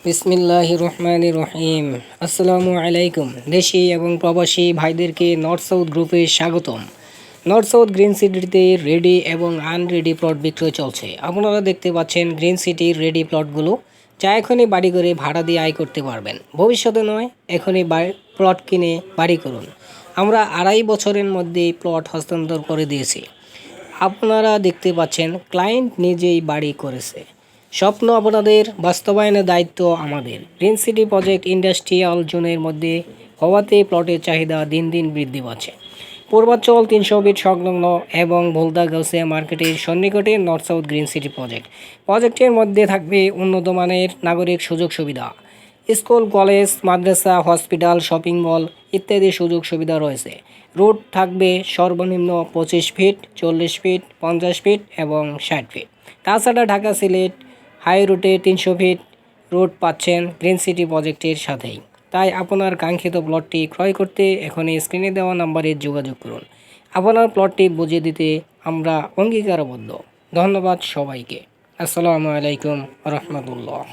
বিসমিল্লাহির রহমানির রহিম। আসসালামু আলাইকুম। দেশি এবং প্রবাসী ভাইদেরকে নর্থ সাউথ গ্রুপে স্বাগতম। নর্থ সাউথ গ্রিন সিটিতে রেডি এবং আনরেডি প্লট বিক্রয় চলছে। আপনারা দেখতে পাচ্ছেন গ্রিন সিটির রেডি প্লটগুলো, যা এখনই বাড়ি করে ভাড়া দিয়ে আয় করতে পারবেন। ভবিষ্যতে নয়, এখনই প্লট কিনে বাড়ি করুন। আমরা 2.5 বছরের মধ্যে প্লট হস্তান্তর করে দিয়েছি। আপনারা দেখতে পাচ্ছেন ক্লায়েন্ট নিজেই বাড়ি করেছে। স্বপ্ন আপনাদের, বাস্তবায়নের দায়িত্ব আমাদের। গ্রিন সিটি প্রজেক্ট ইন্ডাস্ট্রিয়াল জোনের মধ্যে হওয়াতে প্লটের চাহিদা দিন দিন বৃদ্ধি পাচ্ছে। পূর্বাঞ্চল 300 ফিট সংলগ্ন এবং ভোলদা গাউসিয়া মার্কেটের সন্নিকটে নর্থ সাউথ গ্রিন সিটি প্রজেক্টের মধ্যে থাকবে উন্নত মানের নাগরিক সুযোগ সুবিধা। স্কুল, কলেজ, মাদ্রাসা, হসপিটাল, শপিং মল ইত্যাদি সুযোগ সুবিধা রয়েছে। রোড থাকবে সর্বনিম্ন 25 ফিট, 40 ফিট, 50 ফিট এবং 60 ফিট। তাছাড়া ঢাকা সিলেট হাই রুটে 300 ফিট রোড পাচ্ছেন গ্রিন সিটি প্রজেক্টের সাথেই। তাই আপনার কাঙ্ক্ষিত প্লটটি ক্রয় করতে এখনই স্ক্রিনে দেওয়া নাম্বারে যোগাযোগ করুন। আপনার প্লটটি বুঝিয়ে দিতে আমরা অঙ্গীকারবদ্ধ। ধন্যবাদ সবাইকে। আসসালামু আলাইকুম রহমতুল্লাহ।